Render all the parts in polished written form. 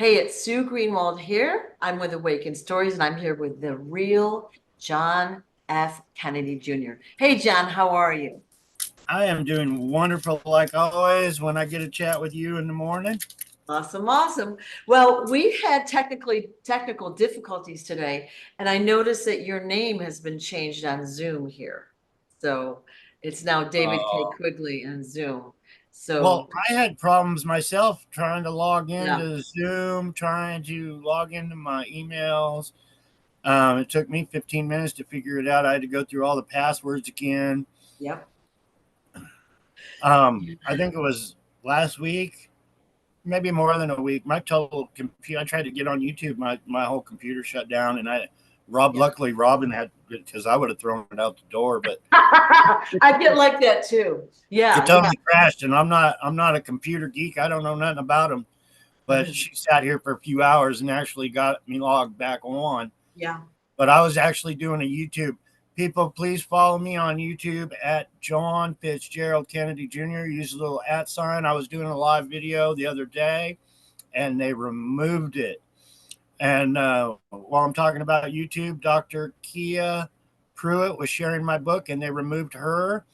Hey, it's Sue Greenwald here. I'm with Awakened Stories, and I'm here with the real John F. Kennedy Jr. Hey, John, how are you? I am doing wonderful like always when I get a chat with you in the morning. Awesome, awesome. Well, we had technical difficulties today, and I noticed that your name has been changed on Zoom here. So it's now David K. Uh, Quigley on Zoom. well, So I had problems myself trying to log yeah, into Zoom, trying to log into my emails. It took me 15 minutes to figure it out. I had to go through all the passwords again. yep. I think it was last week, maybe more than a week. My total computer, I tried to get on YouTube, my whole computer shut down, and Yeah. luckily, Robin had, because I would have thrown it out the door, but I get like that too. it Yeah, yeah. totally crashed. And I'm not a computer geek. I don't know nothing about them. But she sat here for a few hours and actually got me logged back on. Yeah. But I was actually doing a YouTube. People, please follow me on YouTube at John Fitzgerald Kennedy Jr. Use a little @ sign. I was doing a live video the other day and they removed it. And while I'm talking about YouTube, Dr. Kia Pruitt was sharing my book and they removed her.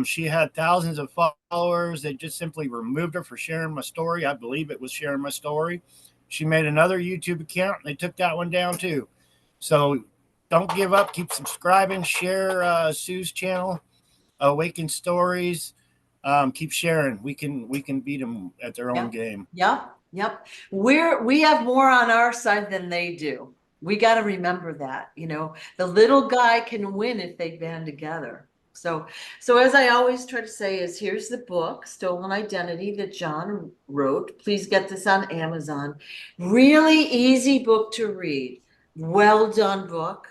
She had thousands of followers. They just simply removed her for sharing my story. I believe it was sharing my story. She made another YouTube account. And they took that one down too. So don't give up. Keep subscribing. Share Sue's channel, Awaken Stories. Keep sharing. We can beat them at their own Yep. game. Yep. Yep. We have more on our side than they do. We got to remember that, the little guy can win if they band together. So as I always try to say is here's the book, Stolen Identity, that John wrote. Please get this on Amazon. Really easy book to read. Well done book.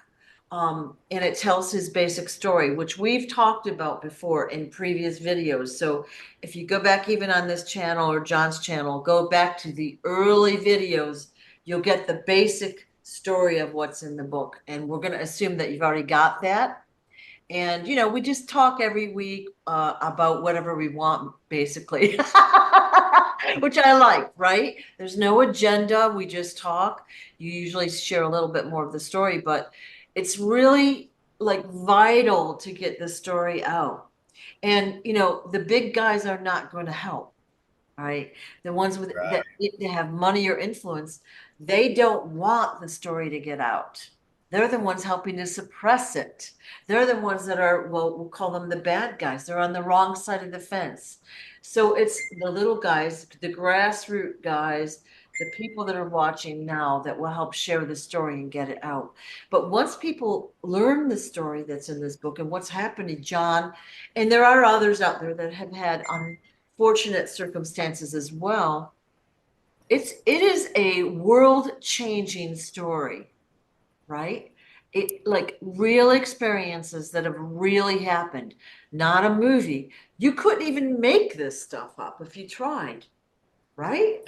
And it tells his basic story, which we've talked about before in previous videos. So if you go back even on this channel or John's channel, go back to the early videos, you'll get the basic story of what's in the book. And we're going to assume that you've already got that. And, we just talk every week about whatever we want, basically, which I like, right? There's no agenda. We just talk. You usually share a little bit more of the story, but it's really like vital to get the story out. And, the big guys are not going to help, right? The ones Right. that they have money or influence, they don't want the story to get out. They're the ones helping to suppress it. They're the ones that are, well, we'll call them the bad guys. They're on the wrong side of the fence. So it's the little guys, the grassroots guys, the people that are watching now that will help share the story and get it out. But once people learn the story that's in this book and what's happened to John, and there are others out there that have had unfortunate circumstances as well, it is a world-changing story, right? It like real experiences that have really happened, not a movie. You couldn't even make this stuff up if you tried, right?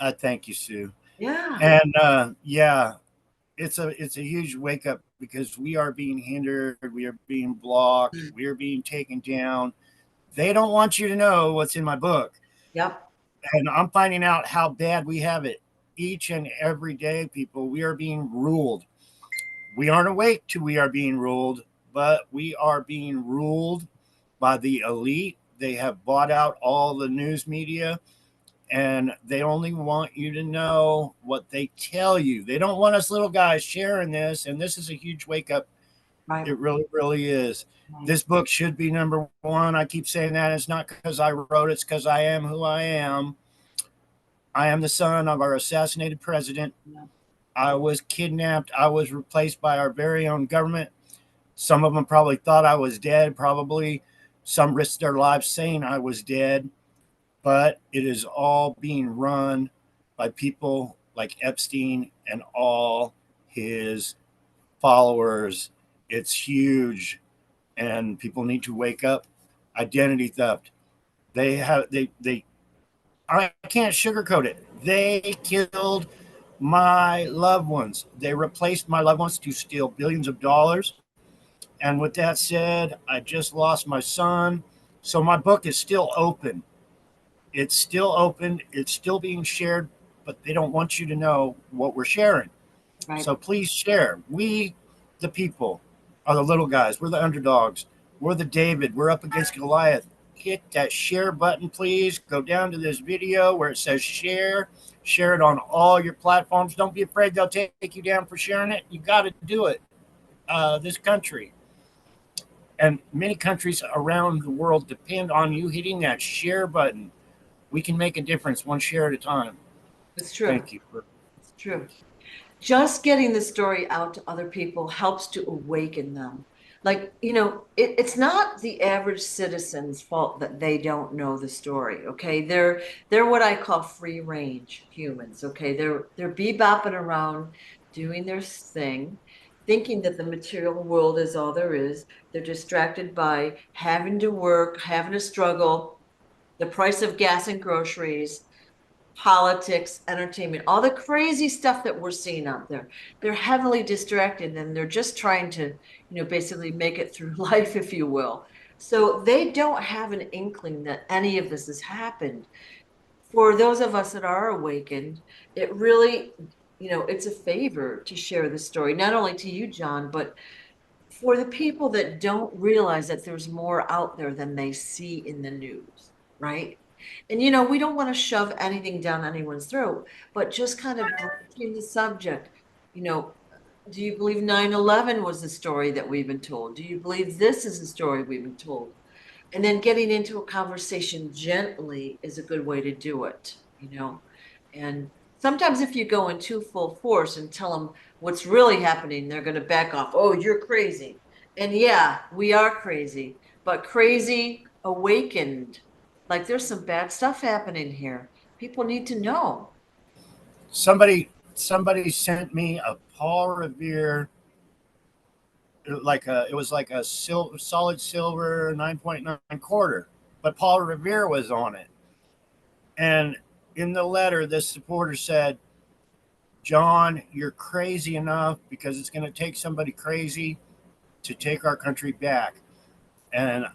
I thank you, Sue. Yeah. And yeah, it's a huge wake up because we are being hindered, we are being blocked, we are being taken down. They don't want you to know what's in my book. Yep. And I'm finding out how bad we have it each and every day, people. We are being ruled. We aren't awake to we are being ruled, but we are being ruled by the elite. They have bought out all the news media and they only want you to know what they tell you. They don't want us little guys sharing this. And this is a huge wake up. Right. It really, really is. Right. This book should be number one. I keep saying that. It's not because I wrote it, it's because I am who I am. I am the son of our assassinated president. Yeah. I was kidnapped. I was replaced by our very own government. Some of them probably thought I was dead. Probably some risked their lives saying I was dead. But it is all being run by people like Epstein and all his followers. It's huge, and people need to wake up. Identity theft. They I can't sugarcoat it. They killed my loved ones. They replaced my loved ones to steal billions of dollars. And with that said, I just lost my son. So my book is still open. It's still open. It's still being shared but they don't want you to know what we're sharing. Right. So please share. We, the people, are the little guys. We're the underdogs. We're the David. We're up against Goliath. Hit that share button, please. Go down to this video where it says share. Share it on all your platforms. Don't be afraid they'll take you down for sharing it. You got to do it. This country and many countries around the world depend on you hitting that share button. We can make a difference one share at a time. It's true. Thank you. It's true. Just getting the story out to other people helps to awaken them. Like, it's not the average citizen's fault that they don't know the story. Okay. They're what I call free range humans. Okay. They're bebopping around doing their thing, thinking that the material world is all there is. They're distracted by having to work, having to struggle, the price of gas and groceries, politics, entertainment, all the crazy stuff that we're seeing out there. They're heavily distracted and they're just trying to, basically make it through life, if you will. So they don't have an inkling that any of this has happened. For those of us that are awakened, it really, it's a favor to share the story, not only to you, John, but for the people that don't realize that there's more out there than they see in the news, right? And we don't want to shove anything down anyone's throat, but just kind of broaching the subject. You know, do you believe 9/11 was the story that we've been told? Do you believe this is the story we've been told? And then getting into a conversation gently is a good way to do it. And sometimes if you go in too full force and tell them what's really happening, they're going to back off. Oh, you're crazy. And yeah, we are crazy, but crazy awakened. Like there's some bad stuff happening here. People need to know. Somebody sent me a Paul Revere, it was like a solid silver 9.9 quarter, but Paul Revere was on it. And in the letter, this supporter said, John, you're crazy enough because it's going to take somebody crazy to take our country back. And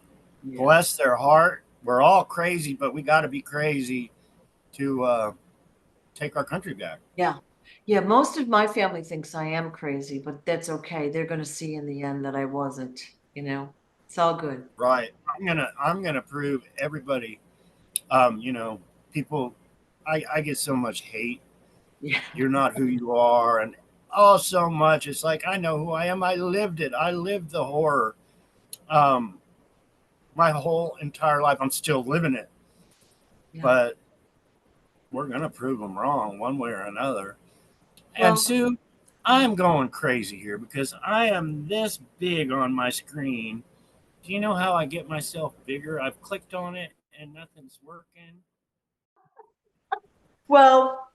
Yeah. bless their heart, we're all crazy, but we got to be crazy to take our country back. Yeah. Yeah. Most of my family thinks I am crazy, but that's okay. They're going to see in the end that I wasn't. It's all good. Right. I'm gonna prove everybody. People. I get so much hate. Yeah. You're not who you are, and oh, so much. It's like I know who I am. I lived it. I lived the horror. Um, my whole entire life. I'm still living it. Yeah. But we're gonna prove them wrong one way or another. Well, And Sue, I'm going crazy here because I am this big on my screen. Do you know how I get myself bigger? I've clicked on it and nothing's working. well,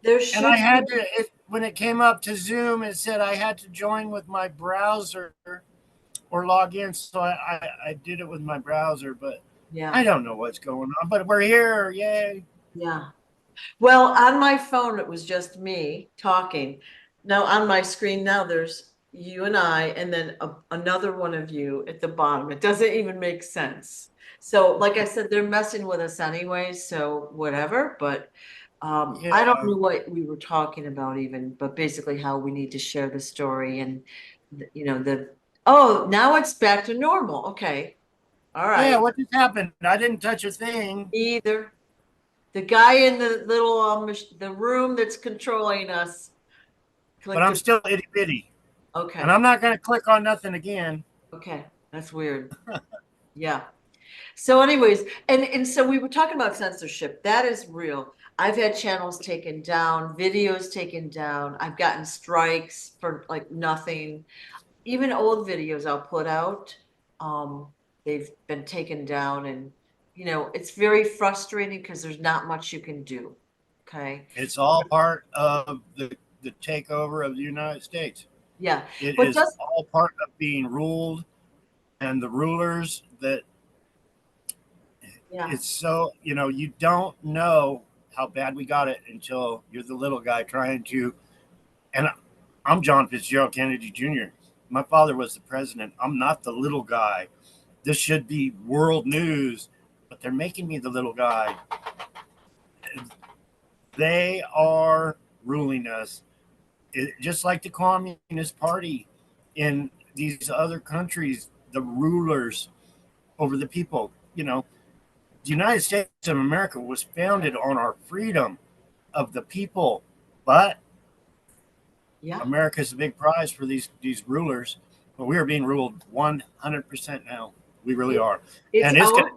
there And should I had be. to, when it came up to Zoom, it said I had to join with my browser or log in. So I did it with my browser, but I Yeah. don't know what's going on. But we're here. Yay. Yeah. Well, on my phone, it was just me talking. Now, on my screen now, there's you and I, and then another one of you at the bottom. It doesn't even make sense. So, like I said, they're messing with us anyway, so whatever. But Yeah. I don't know what we were talking about even, but basically how we need to share the story and, oh, now it's back to normal. Okay. All Yeah. right. What just happened? I didn't touch a thing. Either. The guy in the little the room that's controlling us But clicked I'm it. still itty bitty. And Okay. I'm not going to click on nothing again. Okay. That's weird. Yeah. So anyways, and so we were talking about censorship. That is real. I've had channels taken down, videos taken down. I've gotten strikes for like nothing. Even old videos I'll put out, they've been taken down and it's very frustrating because there's not much you can do. Okay. It's all part of the takeover of the United States. Yeah. It But is just all part of being ruled, and the rulers that yeah. it's so you don't know how bad we got it until you're the little guy trying to. And I'm John Fitzgerald Kennedy Jr. My father was the president. I'm not the little guy. This should be world news, but they're making me the little guy. They are ruling us. Just like the Communist Party in these other countries, the rulers over the people. The United States of America was founded on our freedom of the people, but Yeah. America is a big prize for these rulers. But we are being ruled 100% now. We really It, are, it's and it's our gonna.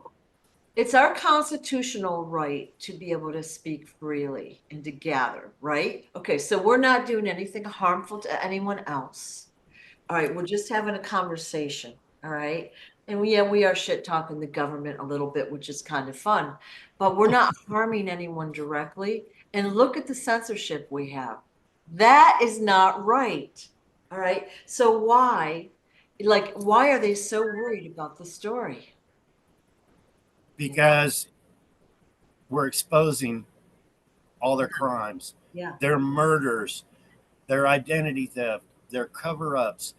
it's our constitutional right to be able to speak freely and to gather, right? Okay, so we're not doing anything harmful to anyone else. All right, we're just having a conversation. All right. And we are shit talking the government a little bit, which is kind of fun, but we're not harming anyone directly. And look at the censorship we have. That is not right. All right. So why are they so worried about the story? Because we're exposing all their crimes, Yeah. their murders, their identity theft, their cover ups,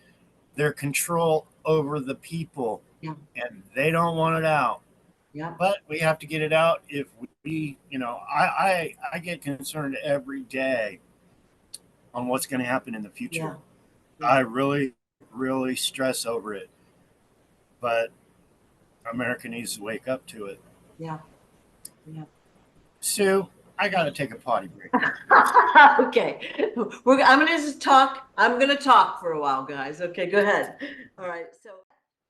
their control over the people, Yeah. and they don't want it out. Yeah. But we have to get it out if I get concerned every day on what's going to happen in the future. Yeah. I Yeah. really, really stress over it, but America needs to wake up to it. Yeah. Yeah. Sue, I got to take a potty break. Okay. I'm gonna just talk. I'm gonna talk for a while, guys. Okay, go ahead. All right. So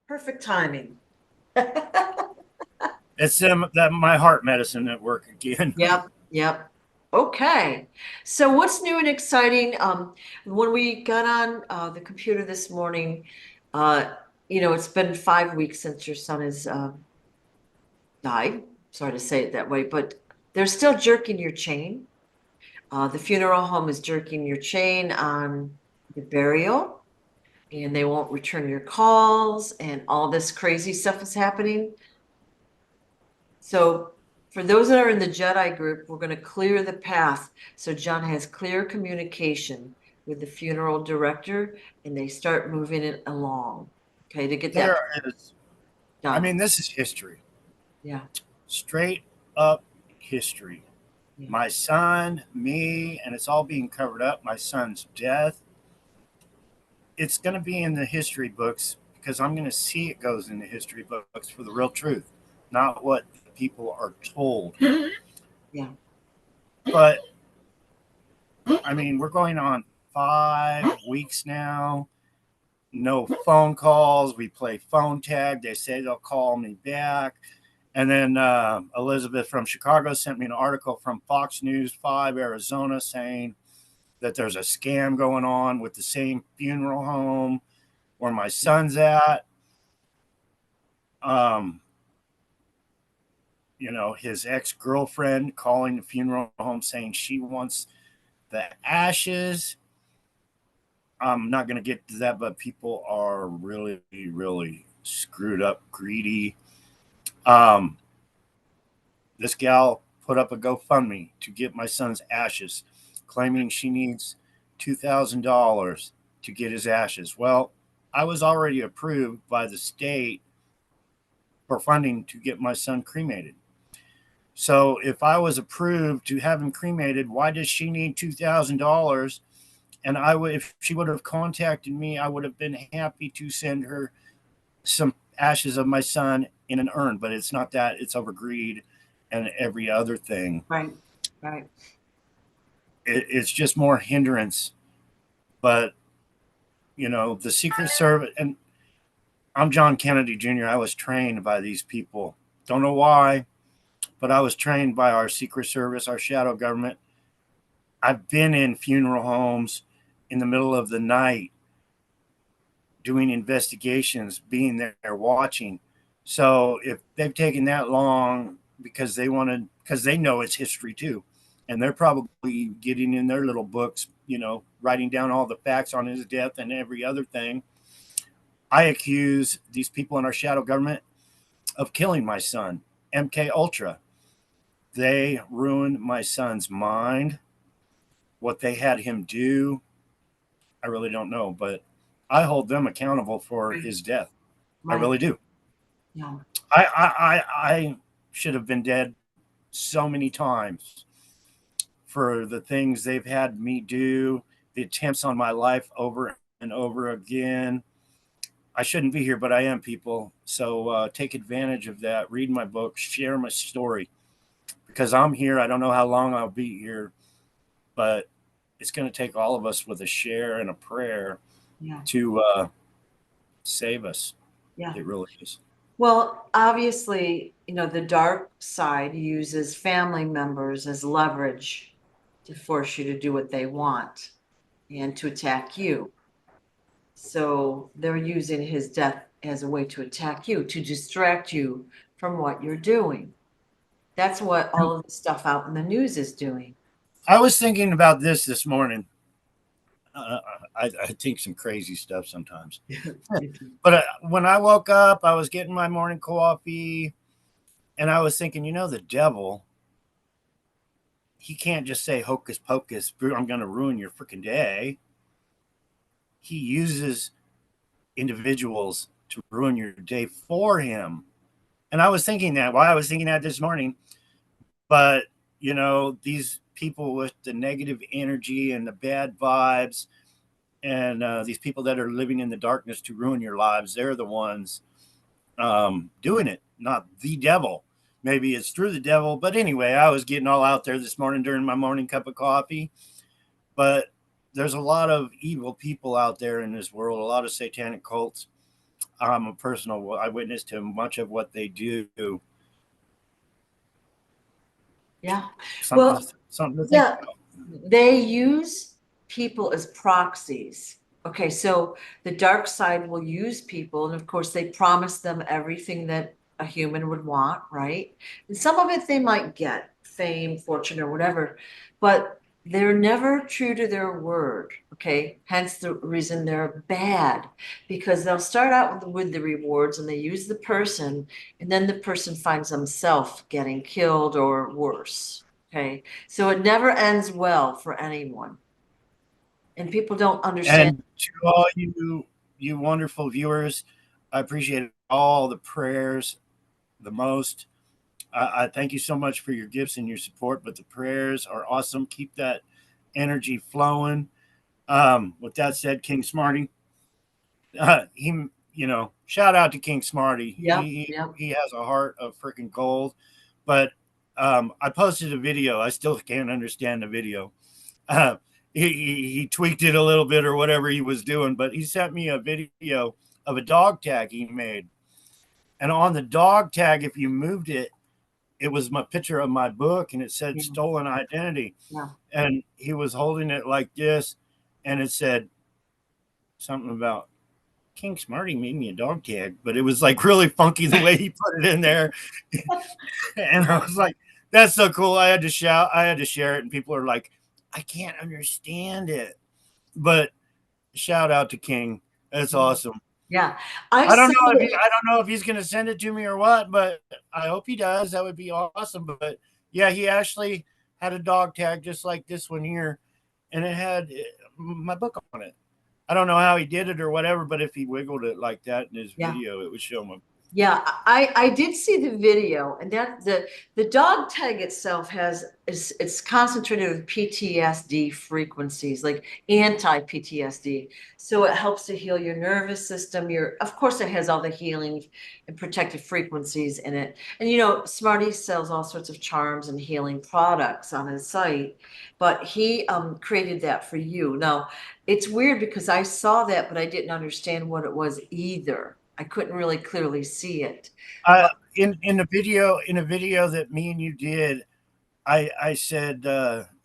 perfect timing. It's that my heart medicine at work again. Yep. Yep. Okay. So what's new and exciting? When we got on the computer this morning, uh, it's been 5 weeks since your son has died. Sorry to say it that way, but they're still jerking your chain. The funeral home is jerking your chain on the burial, and they won't return your calls, and all this crazy stuff is happening. So, for those that are in the Jedi group, we're going to clear the path so John has clear communication with the funeral director and they start moving it along. Okay, to get that There is, done. this is history, Yeah, straight up history. yeah, My son, me, and it's all being covered up. My son's death. It's going to be in the history books because I'm going to see it goes in the history books for the real truth, not what people are told. yeah, But we're going on 5 weeks now. No phone calls. We play phone tag. They say they'll call me back. And then Elizabeth from Chicago sent me an article from Fox News 5 Arizona saying that there's a scam going on with the same funeral home where my son's at. Um, his ex-girlfriend calling the funeral home saying she wants the ashes. I'm not going to get to that, but people are really, really screwed up, greedy. Um, this gal put up a GoFundMe to get my son's ashes, claiming she needs $2,000 to get his ashes. Well, I was already approved by the state for funding to get my son cremated. So if I was approved to have him cremated, why does she need $2,000? And if she would have contacted me, I would have been happy to send her some ashes of my son in an urn. But it's not that; it's over greed and every other thing. right, right. It's just more hindrance. But the Secret Service, and I'm John Kennedy Jr. I was trained by these people. Don't know why, but I was trained by our Secret Service, our shadow government. I've been in funeral homes in the middle of the night doing investigations, being there watching. So if they've taken that long because they know it's history too, and they're probably getting in their little books, writing down all the facts on his death and every other thing. I accuse these people in our shadow government of killing my son, MK Ultra. They ruined my son's mind. What they had him do, I really don't know, but I hold them accountable for Right, his death. I right. really do. Yeah, I should have been dead so many times for the things they've had me do, the attempts on my life over and over again. I shouldn't be here, but I am, people. So take advantage of that. Read my book, share my story, because I'm here. I don't know how long I'll be here, but it's going to take all of us with a share and a prayer Yeah. to save us. Yeah. It really is. Well, obviously, the dark side uses family members as leverage to force you to do what they want and to attack you. So they're using his death as a way to attack you, to distract you from what you're doing. That's what all of the stuff out in the news is doing. I was thinking about this morning. I think some crazy stuff sometimes. But when I woke up, I was getting my morning coffee, and I was thinking, the devil, he can't just say hocus pocus, I'm going to ruin your freaking day. He uses individuals to ruin your day for him. And I was thinking that. Why I was thinking that this morning. But, these people with the negative energy and the bad vibes, and these people that are living in the darkness to ruin your lives, they're the ones doing it, not the devil. Maybe it's through the devil. But anyway, I was getting all out there this morning during my morning cup of coffee. But there's a lot of evil people out there in this world, a lot of satanic cults. I'm a personal eyewitness to much of what they do. Yeah. Something, Well, something to think yeah, about. they use people as proxies. Okay, so the dark side will use people, and of course, they promise them everything that a human would want, right? And some of it they might get, fame, fortune, or whatever, but they're never true to their word. Okay, hence the reason they're bad, because they'll start out with the rewards and they use the person, and then the person finds themselves getting killed or worse. Okay, so it never ends well for anyone. And people don't understand. And to all you wonderful viewers, I appreciate all the prayers the most. I thank you so much for your gifts and your support, but the prayers are awesome. Keep that energy flowing. With that said, King Smarty, he, shout out to King Smarty. Yep, He yep. he has a heart of freaking gold. But I posted a video. I still can't understand the video. Uh, he tweaked it a little bit or whatever he was doing, but he sent me a video of a dog tag he made. And on the dog tag, if you moved it, it was my picture of my book and it said Yeah, stolen identity. yeah. And he was holding it like this, and it said something about King Smarty made me a dog tag, but it was like really funky the way he put it in there. And I was like, that's so cool. I had to shout, I had to share it, and people are like, I can't understand it. But shout out to King. That's awesome. Yeah. I saw it. I don't know if he's gonna send it to me or what, but I hope he does. That would be awesome. But yeah, he actually had a dog tag just like this one here, and it had my book on it. I don't know how he did it or whatever, but if he wiggled it like that in his Yeah. video, it would show him. Yeah, I did see the video, and that the dog tag itself has it's concentrated with PTSD frequencies, like anti-PTSD. So it helps to heal your nervous system. Of course, it has all the healing and protective frequencies in it. And Smarty sells all sorts of charms and healing products on his site, but he created that for you. Now, it's weird because I saw that, but I didn't understand what it was either. I couldn't really clearly see it. I But in the video that me and you did, I said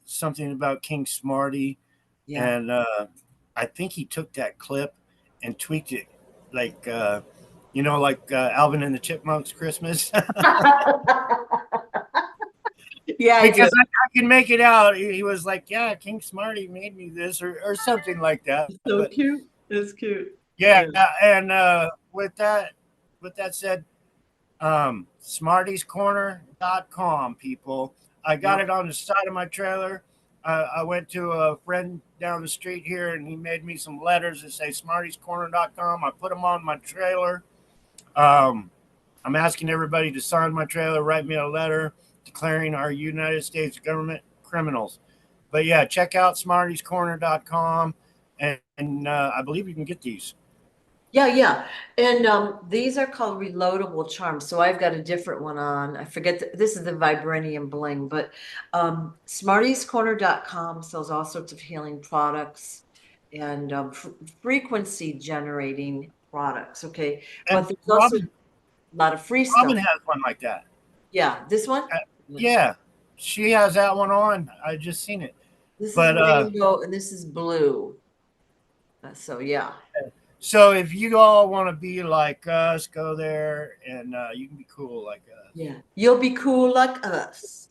something about King Smarty, yeah. and I think he took that clip and tweaked it like like Alvin and the Chipmunks Christmas. Yeah, I Because did. I can make it out. He was like, "Yeah, King Smarty made me this," or something like that. So But cute. It's cute. yeah, Yeah. and with that said, smartiescorner.com, people. I got Yep. it on the side of my trailer. I went to a friend down the street here, and he made me some letters that say smartiescorner.com. I put them on my trailer. Um, I'm asking everybody to sign my trailer, write me a letter declaring our United States government criminals. But yeah, check out smartiescorner.com, and I believe you can get these. Yeah, yeah. And these are called reloadable charms. So I've got a different one on. I forget this is the vibranium bling, but smartiescorner.com sells all sorts of healing products and frequency generating products. Okay. And But there's also a lot of free Robin stuff. has one like that. Yeah, this one. Uh, yeah, she has that one on. I just seen it. This is But rainbow and this is blue. So yeah. so if you all want to be like us, go there, and you can be cool like us. Yeah, you'll be cool like us.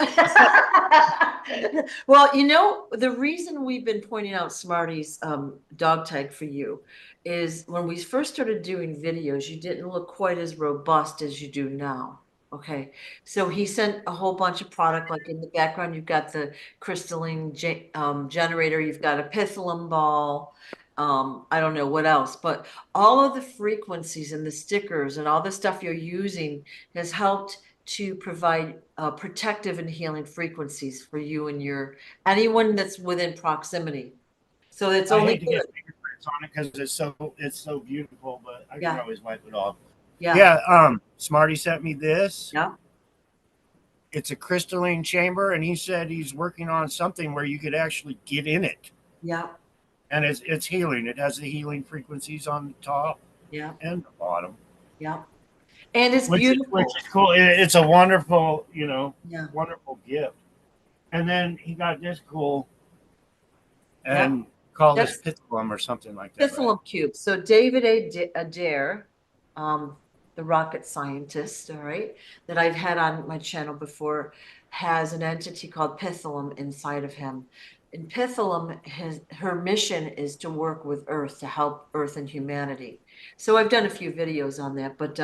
Well, the reason we've been pointing out Smarty's dog tag for you is when we first started doing videos, you didn't look quite as robust as you do now. Okay, so he sent a whole bunch of product, like in the background, you've got the crystalline generator, you've got a pithalum ball, I don't know what else, but all of the frequencies and the stickers and all the stuff you're using has helped to provide protective and healing frequencies for you and anyone that's within proximity. So it's I only hate to good. get fingerprints on it because it's so beautiful, but I can Yeah, always wipe it off. yeah, Yeah, Smarty sent me this. yeah, It's a crystalline chamber, and he said he's working on something where you could actually get in it, yeah, and it's healing. It has the healing frequencies on the top yeah, and the bottom, yeah. And it's which beautiful. is cool. It's a wonderful, Yeah, wonderful gift. And then he got this cool yeah. and called this That's pithlum or something like that, right? Pithalum cube. So David Adair, um, the rocket scientist, all right, that I've had on my channel before, has an entity called Pithalum inside of him. And Pithalum, her mission is to work with Earth, to help Earth and humanity. So I've done a few videos on that, but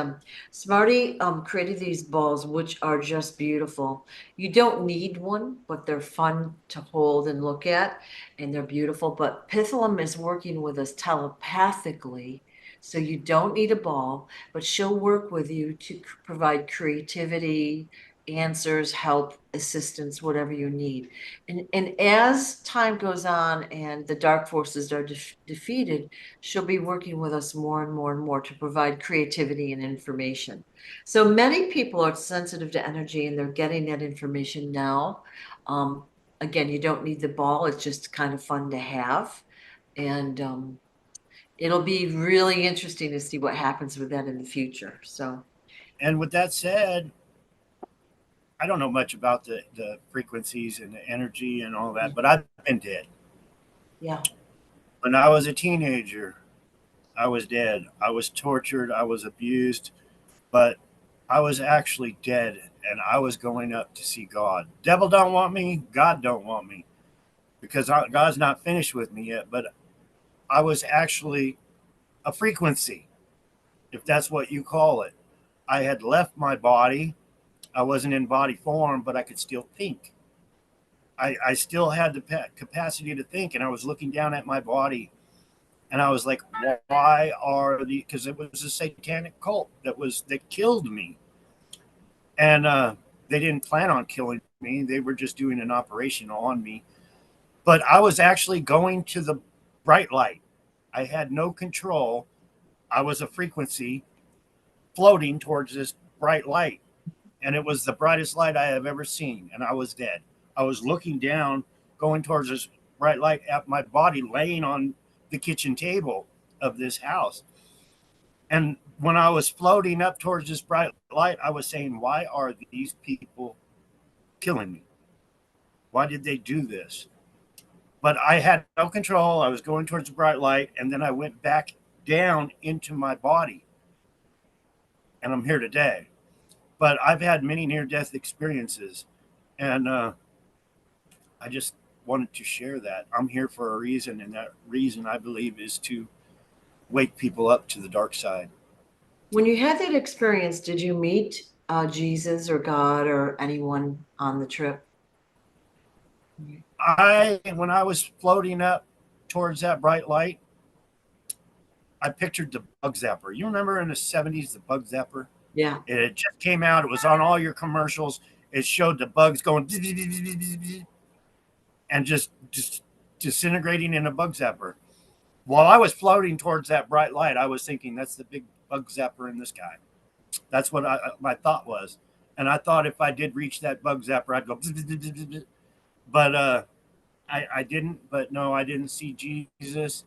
Smarty created these balls, which are just beautiful. You don't need one, but they're fun to hold and look at, and they're beautiful. But Pithalum is working with us telepathically, so you don't need a ball, but she'll work with you to provide creativity, answers, help, assistance, whatever you need. And as time goes on and the dark forces are defeated, she'll be working with us more and more and more to provide creativity and information. So many people are sensitive to energy and they're getting that information now. Again, you don't need the ball. It's just kind of fun to have. And it'll be really interesting to see what happens with that in the future. So, And with that said, I don't know much about the frequencies and the energy and all that, but I've been dead. yeah, When I was a teenager, I was dead. I was tortured. I was abused, but I was actually dead, and I was going up to see God. Devil don't want me. God don't want me because God's not finished with me yet. But I was actually a frequency, if that's what you call it. I had left my body. I wasn't in body form, but I could still think. I still had the capacity to think, and I was looking down at my body, and I was like, why are the? Because it was a satanic cult that killed me, and they didn't plan on killing me. They were just doing an operation on me. But I was actually going to the bright light. I had no control. I was a frequency floating towards this bright light, and it was the brightest light I have ever seen, and I was dead. I was looking down, going towards this bright light at my body laying on the kitchen table of this house. And when I was floating up towards this bright light, I was saying, why are these people killing me? Why did they do this? But I had no control. I was going towards the bright light, and then I went back down into my body, and I'm here today. But I've had many near death experiences, and I just wanted to share that. I'm here for a reason, and that reason I believe is to wake people up to the dark side. when you had that experience, did you meet Jesus or God or anyone on the trip? When I was floating up towards that bright light, I pictured the bug zapper. You remember in the 70s, the bug zapper? Yeah. It just came out. It was on all your commercials. It showed the bugs going. and just disintegrating in a bug zapper. While I was floating towards that bright light, I was thinking, that's the big bug zapper in the sky. That's what my thought was. And I thought if I did reach that bug zapper, I'd go, but I didn't. But no, I didn't see Jesus.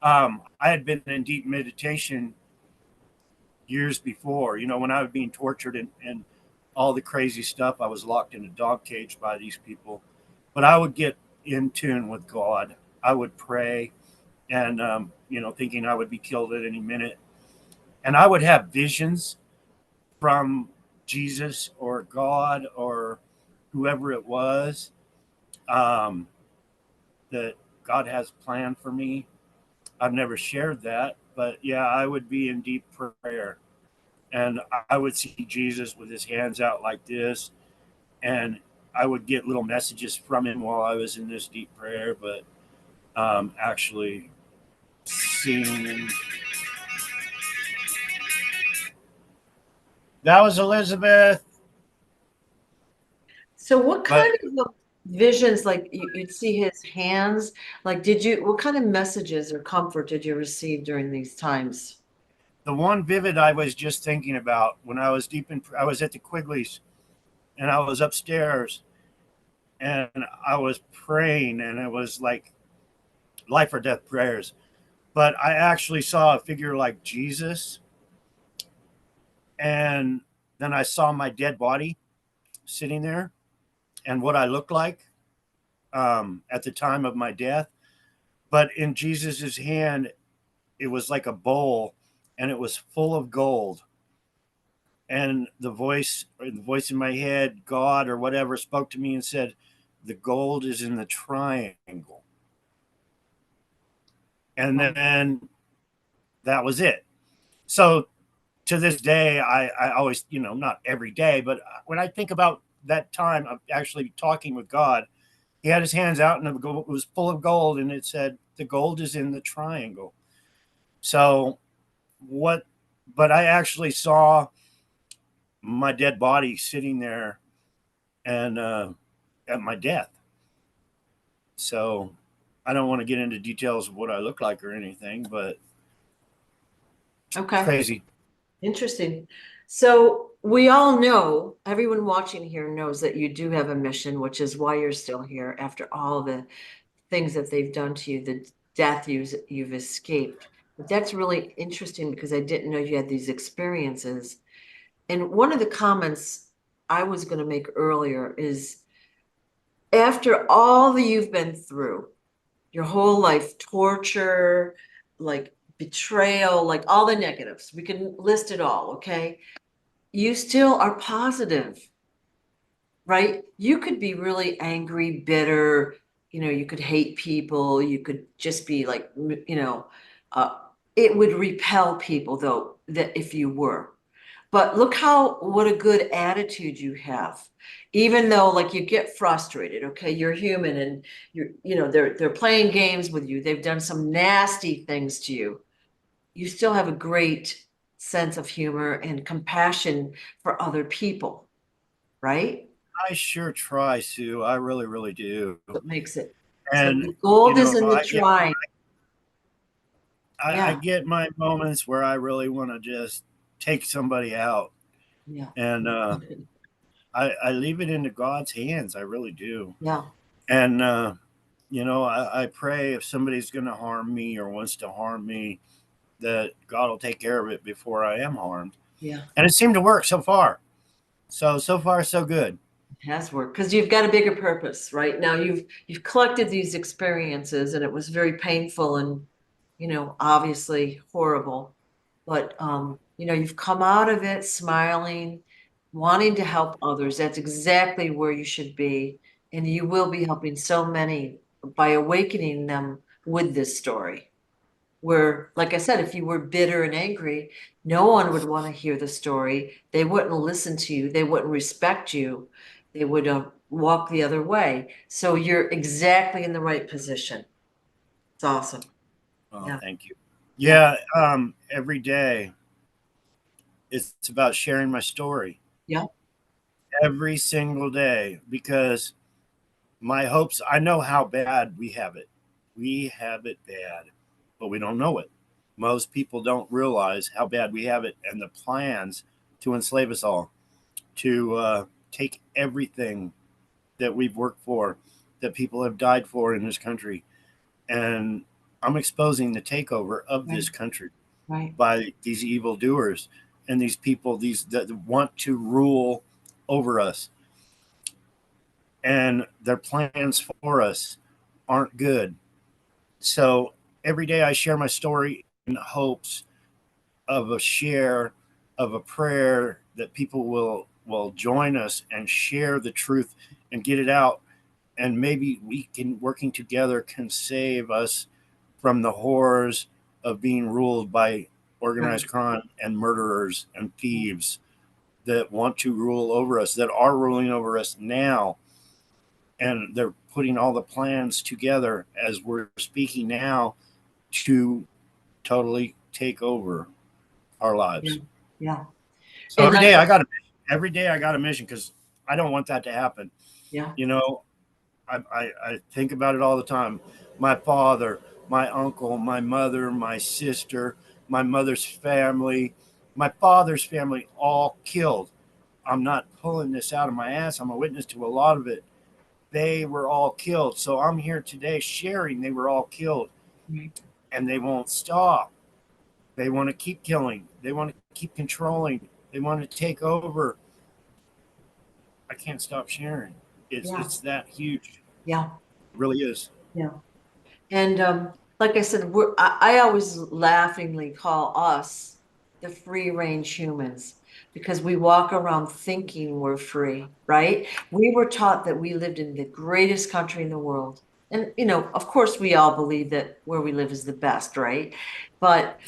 I had been in deep meditation years before, when I was being tortured and all the crazy stuff. I was locked in a dog cage by these people, but I would get in tune with God. I would pray and, thinking I would be killed at any minute. And I would have visions from Jesus or God or whoever it was, um, that God has planned for me. I've never shared that, but yeah, I would be in deep prayer and I would see Jesus with his hands out like this, and I would get little messages from him while I was in this deep prayer, but actually seeing him. That was Elizabeth. So what But kind of visions, like you'd see his hands, like what kind of messages or comfort did you receive during these times? the one vivid I was just thinking about when I was I was at the Quigley's and I was upstairs and I was praying and it was like life or death prayers. But I actually saw a figure like Jesus, and then I saw my dead body sitting there and what I looked like at the time of my death. But in Jesus's hand, it was like a bowl, and it was full of gold. And the voice in my head, God or whatever, spoke to me and said, "The gold is in the triangle." And then that was it. So to this day, I always, not every day, but when I think about that time of actually talking with God, he had his hands out and it was full of gold, and it said, "The gold is in the triangle." So what? But I actually saw my dead body sitting there, and at my death. So I don't want to get into details of what I look like or anything, but Okay. crazy. Interesting. So we all know, everyone watching here knows that you do have a mission, which is why you're still here after all the things that they've done to you, the death you've escaped. But that's really interesting because I didn't know you had these experiences. And one of the comments I was going to make earlier is after all that you've been through, your whole life, torture, like betrayal, like all the negatives, we can list it all, okay? You still are positive, right? You could be really angry, bitter, you could hate people, you could just be like, uh, it would repel people though, that if you were. But look what a good attitude you have. Even though like you get frustrated, okay, you're human and they're playing games with you. They've done some nasty things to you. You still have a great sense of humor and compassion for other people, right? I sure try, Sue. I really, really do. What makes it. So And the gold is in the I get trying. I Yeah, get my moments where I really want to just take somebody out, yeah, and I leave it into God's hands. I really do. yeah, And I pray if somebody's going to harm me or wants to harm me, that God will take care of it before I am harmed. yeah. And it seemed to work so far. So far so good. Has worked because you've got a bigger purpose, right? Now you've collected these experiences and it was very painful and obviously horrible. But you've come out of it smiling, wanting to help others. That's exactly where you should be. And you will be helping so many by awakening them with this story. Where, like I said, if you were bitter and angry, no one would want to hear the story. They wouldn't listen to you. They wouldn't respect you. They would walk the other way. So you're exactly in the right position. It's awesome. Oh, Yeah. thank you. Yeah. Yeah, every day it's about sharing my story Yeah. every single day because my hopes, I know how bad we have it. We have it bad, but we don't know it. Most people don't realize how bad we have it and the plans to enslave us all, to take everything that we've worked for, that people have died for in this country. And I'm exposing the takeover of Right, this country right, by these evildoers and these people, these that want to rule over us. And their plans for us aren't good. So every day I share my story in hopes of a share, of a prayer that people will join us and share the truth and get it out, and maybe we can, working together, can save us from the horrors of being ruled by right. organized crime and murderers and thieves that want to rule over us, that are ruling over us now. And they're putting all the plans together as we're speaking now to totally take over our Yeah, lives. yeah. So And I, every day I got a mission, because I don't want that to happen. yeah, You know, I think about it all the time. My father, my uncle, my mother, my sister, my mother's family, my father's family, all killed. I'm not pulling this out of my ass. I'm a witness to a lot of it. They were all killed. So I'm here today sharing they were all killed, right, and they won't stop. They want to keep killing. They want to keep controlling. They want to take over. I can't stop sharing. yeah, It's that huge. yeah, It really is. yeah. And like I said, I always laughingly call us the free range humans because we walk around thinking we're free, right? We were taught that we lived in the greatest country in the world. And, you know, of course, we all believe that where we live is the best, right? But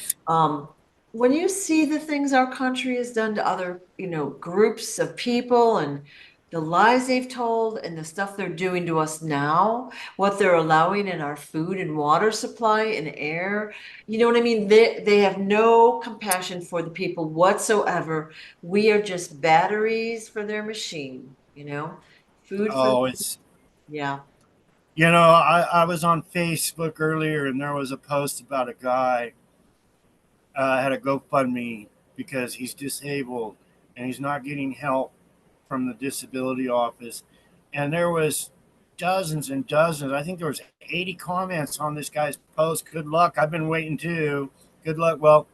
when you see the things our country has done to other, you know, groups of people and the lies they've told and the stuff they're doing to us now, what they're allowing in our food and water supply and air. You know what I mean? They have no compassion for the people whatsoever. We are just batteries for their machine, you know? Food for, Oh, it's, yeah. I was on Facebook earlier, and there was a post about a guy had a GoFundMe because he's disabled and he's not getting help from the disability office. And there was dozens and dozens. I think there was 80 comments on this guy's post. Good luck. I've been waiting too. Good luck. Well,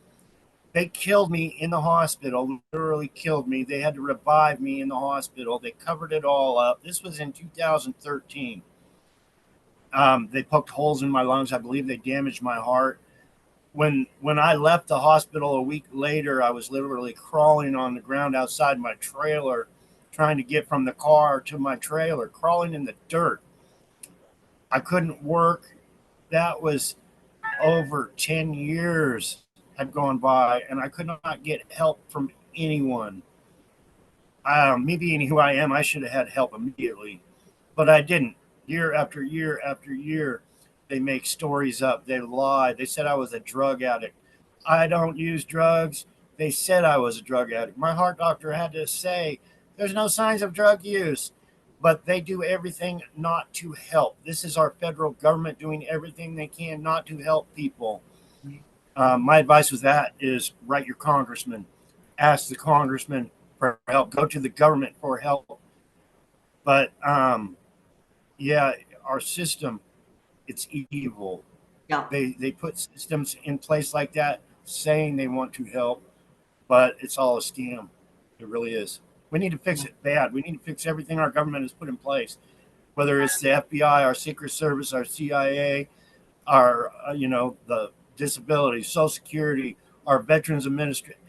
they killed me in the hospital, literally killed me. They had to revive me in the hospital. They covered it all up. This was in 2013. They poked holes in my lungs. I believe they damaged my heart. When I left the hospital a week later, I was literally crawling on the ground outside my trailer, trying to get from the car to my trailer, crawling in the dirt. I couldn't work. That was over 10 years had gone by, and I could not get help from anyone. Me being who I am, I should have had help immediately, but I didn't. Year after year after year, they make stories up. They lie. They said I was a drug addict. I don't use drugs. They said I was a drug addict. My heart doctor had to say there's no signs of drug use, but they do everything not to help. This is our federal government doing everything they can not to help people. My advice with that is write your congressman, ask the congressman for help, go to the government for help. But yeah, our system, it's evil. Yeah, They put systems in place like that, saying they want to help, but it's all a scam. It really is. We need to fix yeah, it bad. We need to fix everything our government has put in place, whether it's the FBI, our Secret Service, our CIA, our the disability, Social Security, our Veterans Administration.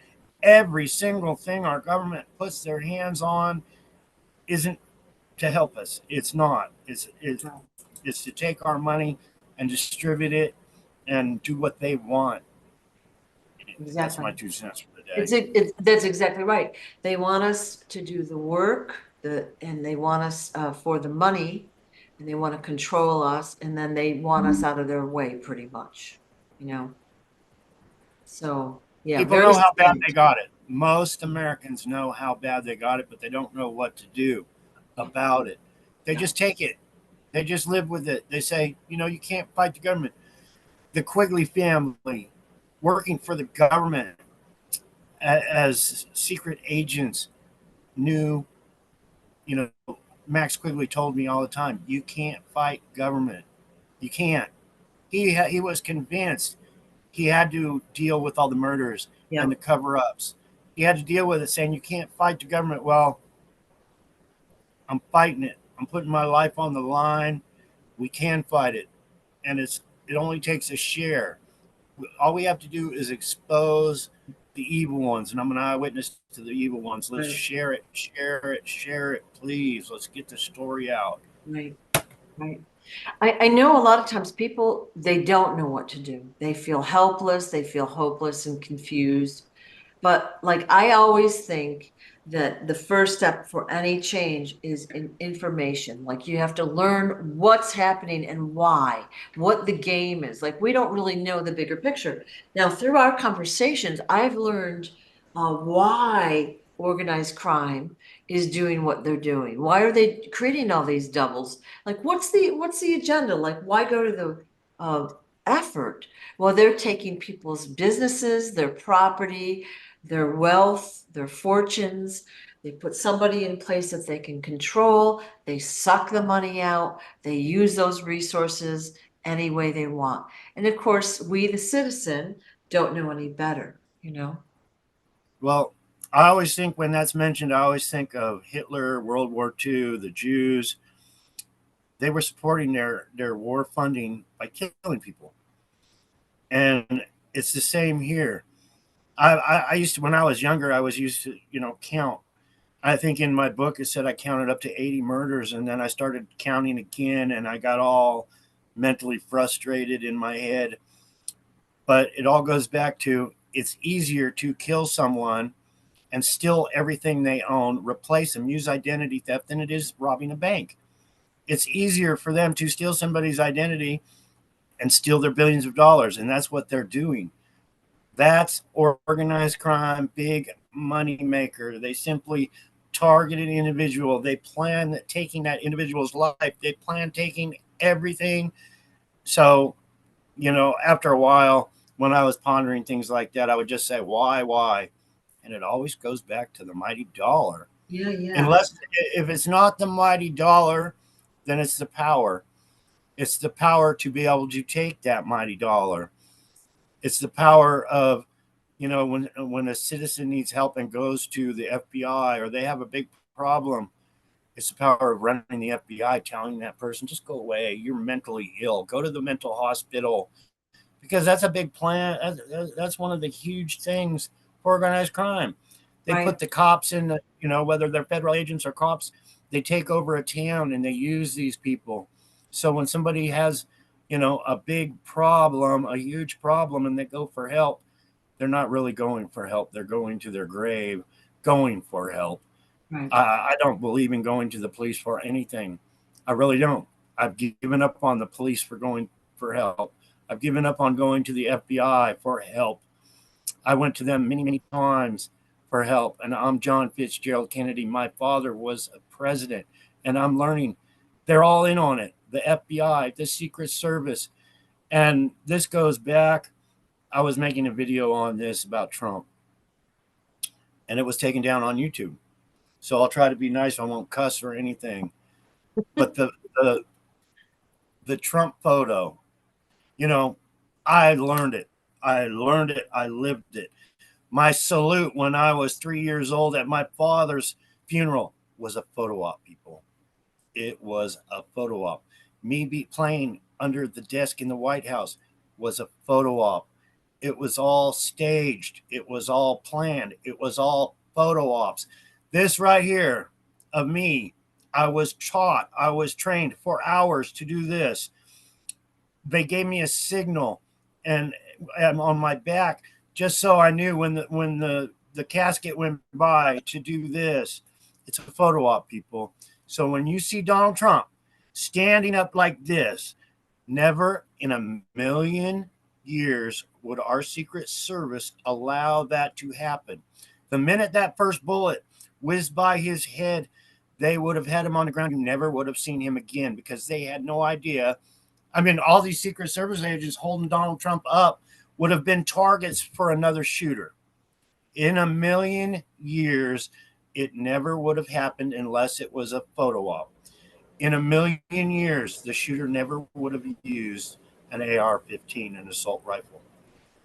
Every single thing our government puts their hands on isn't to help us. It's not. right. It's to take our money and distribute it and do what they want. That's Exactly. my 2 cents for the day. That's exactly right. They want us to do the work, and they want us for the money, and they want to control us, and then they want us out of their way, pretty much. You know. So yeah, People very know how bad they strange. got it. Most Americans know how bad they got it, but they don't know what to do Yeah, about it. They yeah, just take it. They just live with it. They say, you can't fight the government. The Quigley family working for the government as secret agents knew, you know, Max Quigley told me all the time, you can't fight government. You can't. He was convinced he had to deal with all the murders and Yeah, the cover-ups. He had to deal with it, saying you can't fight the government. Well, I'm fighting it. I'm putting my life on the line. We can fight it, and it only takes a share. All we have to do is expose the evil ones, and I'm an eyewitness to the evil ones. Let's right, share it, share it, share it, please. Let's get the story out. right, right. I know a lot of times people, they don't know what to do. They feel helpless, they feel hopeless and confused. But like I always think that the first step for any change is information. Like you have to learn what's happening and why, what the game is. Like we don't really know the bigger picture. Now, through our conversations, I've learned why organized crime is doing what they're doing. Why are they creating all these doubles? Like what's the agenda? Like why go to the effort? Well, they're taking people's businesses, their property, their wealth, their fortunes. They put somebody in place that they can control. They suck the money out. They use those resources any way they want. And of course, we, the citizen, don't know any better, you know? Well, I always think when that's mentioned, I always think of Hitler, World War II, the Jews. They were supporting their war funding by killing people, and it's the same here. I used to, when I was younger, I was used to count. I think in my book it said I counted up to 80 murders, and then I started counting again, and I got all mentally frustrated in my head. But it all goes back to it's easier to kill someone and steal everything they own, replace them, use identity theft than it is robbing a bank. It's easier for them to steal somebody's identity and steal their billions of dollars, and that's what they're doing. That's organized crime, big money maker. They simply target an individual. They plan taking that individual's life. They plan taking everything. So, after a while, when I was pondering things like that, I would just say, why, why? And it always goes back to the mighty dollar. Yeah, yeah. Unless, if it's not the mighty dollar, then it's the power. It's the power to be able to take that mighty dollar. It's the power of, when a citizen needs help and goes to the FBI or they have a big problem, it's the power of running the FBI, telling that person, just go away. You're mentally ill. Go to the mental hospital. Because that's a big plan. That's one of the huge things for organized crime. They Right. put the cops in the, whether they're federal agents or cops, they take over a town and they use these people. So when somebody has, a big problem, a huge problem, and they go for help, they're not really going for help. They're going to their grave, going for help. Right. I don't believe in going to the police for anything. I really don't. I've given up on the police for going for help. I've given up on going to the FBI for help. I went to them many, many times for help. And I'm John Fitzgerald Kennedy. My father was a president, and I'm learning they're all in on it. The FBI, the Secret Service. And this goes back. I was making a video on this about Trump, and it was taken down on YouTube. So I'll try to be nice. I won't cuss or anything. But the the Trump photo, you know, I learned it. I learned it. I lived it. My salute when I was 3 years old at my father's funeral was a photo op, people. It was a photo op. Me be playing under the desk in the White House was a photo op. It was all staged. It was all planned. It was all photo ops. This right here of me, I was taught, I was trained for hours to do this. They gave me a signal and on my back just so I knew when the casket went by to do this. It's a photo op, people. So when you see Donald Trump standing up like this, never in a million years would our Secret Service allow that to happen. The minute that first bullet whizzed by his head, they would have had him on the ground. You never would have seen him again because they had no idea. I mean, all these Secret Service agents holding Donald Trump up would have been targets for another shooter. In a million years, it never would have happened unless it was a photo op. In a million years, the shooter never would have used an AR-15, an assault rifle.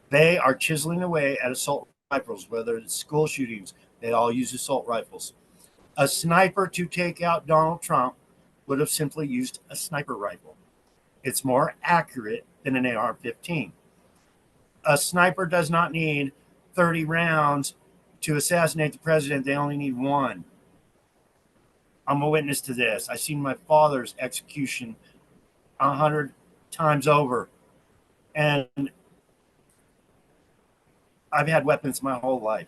They are chiseling away at assault rifles, whether it's school shootings, they all use assault rifles. A sniper to take out Donald Trump would have simply used a sniper rifle. It's more accurate than an AR-15. A sniper does not need 30 rounds to assassinate the president. They only need one. I'm a witness to this. I've seen my father's execution 100 times over. And I've had weapons my whole life.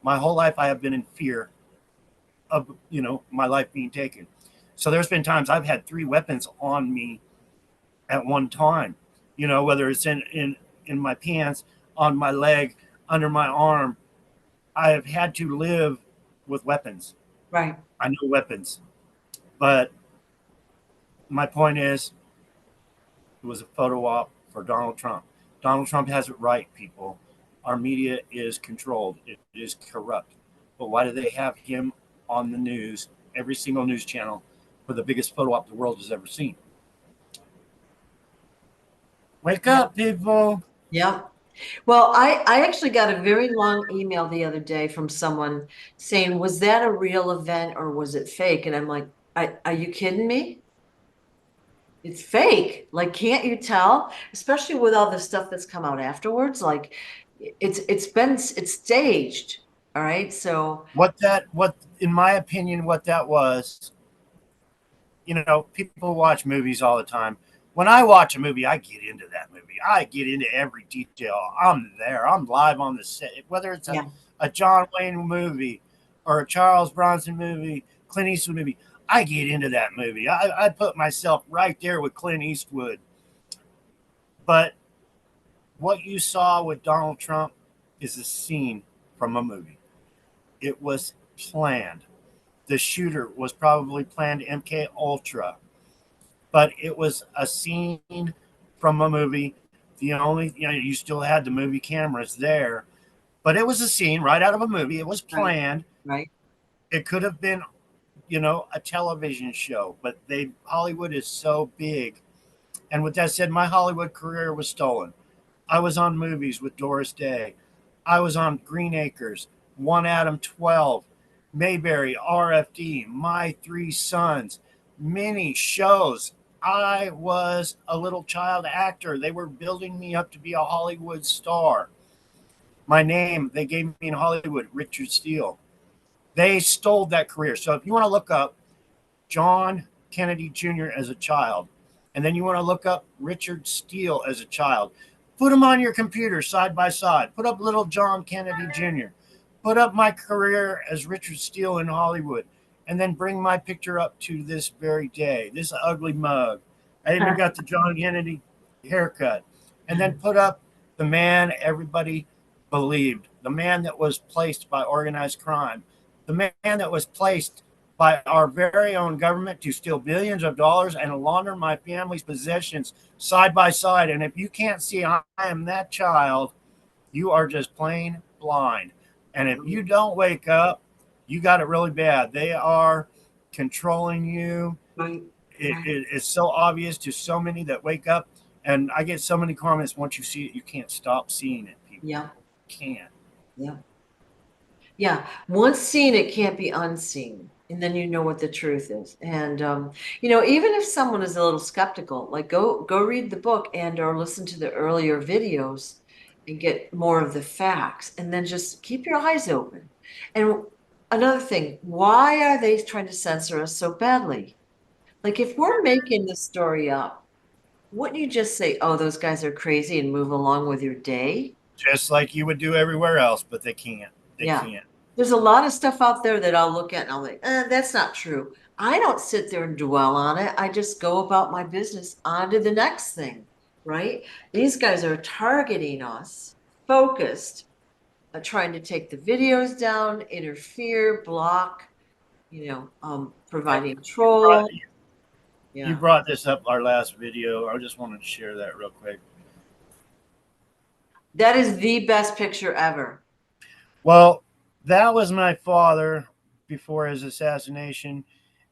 My whole life I have been in fear of, my life being taken. So there's been times I've had 3 weapons on me at one time, whether it's in my pants, on my leg, under my arm. I have had to live with weapons. Right. I know weapons. But my point is, it was a photo op for Donald Trump. Donald Trump has it right, people. Our media is controlled. It is corrupt. But why do they have him on the news, every single news channel, for the biggest photo op the world has ever seen? Wake up, people. Yeah. Well, I actually got a very long email the other day from someone saying, was that a real event or was it fake? And I'm like, are you kidding me? It's fake. Like, can't you tell? Especially with all the stuff that's come out afterwards. Like, it's staged. All right. So What in my opinion, what that was, people watch movies all the time. When I watch a movie, I get into that movie. I get into every detail. I'm there. I'm live on the set. Whether it's a John Wayne movie or a Charles Bronson movie, Clint Eastwood movie, I get into that movie. I put myself right there with Clint Eastwood. But what you saw with Donald Trump is a scene from a movie. It was planned. The shooter was probably planned MK Ultra, but it was a scene from a movie. The only, you still had the movie cameras there, but it was a scene right out of a movie. It was planned. Right. It could have been, a television show, but Hollywood is so big. And with that said, my Hollywood career was stolen. I was on movies with Doris Day. I was on Green Acres, One Adam 12, Mayberry, RFD, My Three Sons, many shows. I was a little child actor. They were building me up to be a Hollywood star. My name, they gave me in Hollywood, Richard Steele. They stole that career. So if you want to look up John Kennedy Jr. as a child, and then you want to look up Richard Steele as a child, put them on your computer side by side. Put up little John Kennedy Jr. Put up my career as Richard Steele in Hollywood, and then bring my picture up to this very day. This ugly mug. I even got the John Kennedy haircut. And then put up the man everybody believed, the man that was placed by organized crime, the man that was placed by our very own government to steal billions of dollars and launder my family's possessions side by side. And if you can't see I am that child, you are just plain blind. And if you don't wake up, you got it really bad. They are controlling you. It's so obvious to so many that wake up. And I get so many comments, once you see it, you can't stop seeing it, people. Yeah. Can't. Yeah. Yeah. Once seen, it can't be unseen. And then you know what the truth is. And even if someone is a little skeptical, like go read the book and or listen to the earlier videos and get more of the facts, and then just keep your eyes open. And another thing, why are they trying to censor us so badly? Like, if we're making the story up, wouldn't you just say, oh, those guys are crazy and move along with your day? Just like you would do everywhere else, but they can't. They can't. There's a lot of stuff out there that I'll look at and I'll like, that's not true. I don't sit there and dwell on it. I just go about my business on to the next thing, right? These guys are targeting us, focused, trying to take the videos down, interfere, block, providing You brought, troll. you Yeah, brought this up our last video. I just wanted to share that real quick. that is the best picture ever. Well, that was my father before his assassination,